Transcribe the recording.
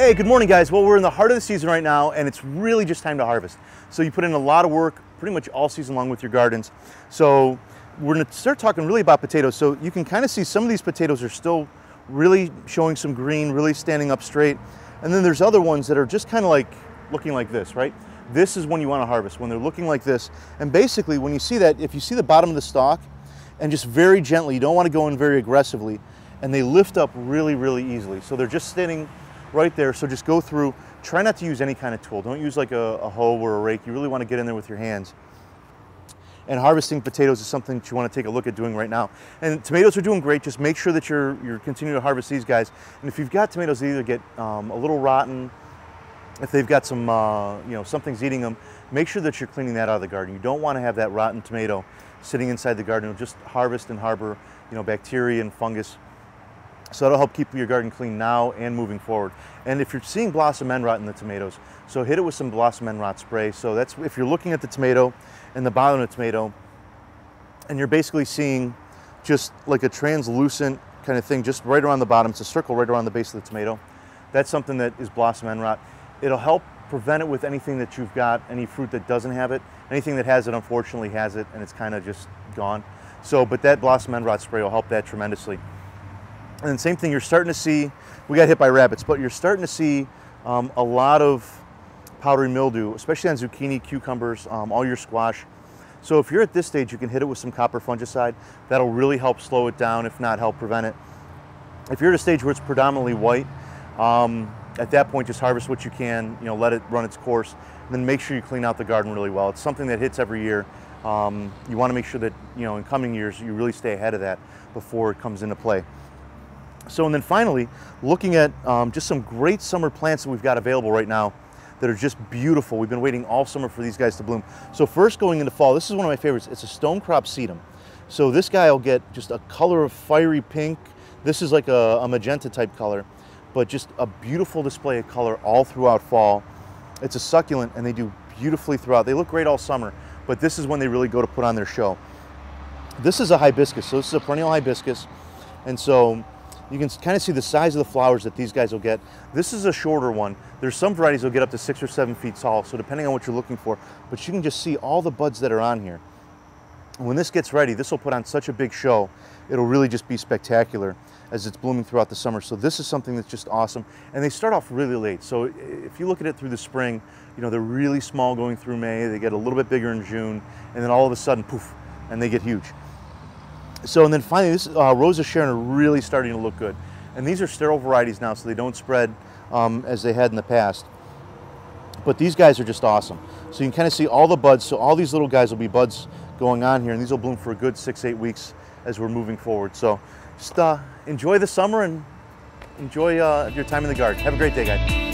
Hey, good morning guys. Well, we're in the heart of the season right now and it's really just time to harvest. So you put in a lot of work pretty much all season long with your gardens. So we're gonna start talking really about potatoes. So you can kind of see some of these potatoes are still really showing some green, really standing up straight. And then there's other ones that are just kind of like looking like this, right? This is when you want to harvest, when they're looking like this. And basically when you see that, if you see the bottom of the stalk and just very gently, you don't want to go in very aggressively, and they lift up really, really easily. So they're just standing right there. So just go through, try not to use any kind of tool. Don't use like a hoe or a rake. You really want to get in there with your hands. And harvesting potatoes is something that you want to take a look at doing right now. And tomatoes are doing great. Just make sure that you're continuing to harvest these guys. And if you've got tomatoes that either get a little rotten, if they've got some, something's eating them, make sure that you're cleaning that out of the garden. You don't want to have that rotten tomato sitting inside the garden. It'll just harvest and harbor, bacteria and fungus. So that'll help keep your garden clean now and moving forward. And if you're seeing blossom end rot in the tomatoes, so hit it with some blossom end rot spray. So that's if you're looking at the tomato and the bottom of the tomato, and you're basically seeing just like a translucent kind of thing just right around the bottom. It's a circle right around the base of the tomato. That's something that is blossom end rot. It'll help prevent it with anything that you've got, any fruit that doesn't have it. Anything that has it unfortunately has it and it's kind of just gone. So, but that blossom end rot spray will help that tremendously. And then same thing, you're starting to see, we got hit by rabbits, but you're starting to see a lot of powdery mildew, especially on zucchini, cucumbers, all your squash. So if you're at this stage, you can hit it with some copper fungicide. That'll really help slow it down, if not help prevent it. If you're at a stage where it's predominantly white, at that point just harvest what you can, let it run its course, and then make sure you clean out the garden really well. It's something that hits every year. You want to make sure that in coming years you really stay ahead of that before it comes into play. So, and then finally, looking at just some great summer plants that we've got available right now that are just beautiful. We've been waiting all summer for these guys to bloom. So first, going into fall, this is one of my favorites. It's a Stonecrop Sedum. So this guy will get just a color of fiery pink. This is like a magenta type color, but just a beautiful display of color all throughout fall. It's a succulent and they do beautifully throughout. They look great all summer, but this is when they really go to put on their show. This is a hibiscus. So this is a perennial hibiscus. And so you can kind of see the size of the flowers that these guys will get. This is a shorter one. There's some varieties that will get up to 6 or 7 feet tall, so depending on what you're looking for, but you can just see all the buds that are on here. When this gets ready, this will put on such a big show. It'll really just be spectacular as it's blooming throughout the summer. So this is something that's just awesome. And they start off really late. So if you look at it through the spring, they're really small going through May. They get a little bit bigger in June, and then all of a sudden, poof, and they get huge. So, and then finally, this Rosa Sharon are really starting to look good. And these are sterile varieties now, so they don't spread as they had in the past. But these guys are just awesome. So you can kind of see all the buds. So all these little guys will be buds going on here, and these will bloom for a good 6-8 weeks as we're moving forward. So just enjoy the summer and enjoy your time in the garden. Have a great day, guys.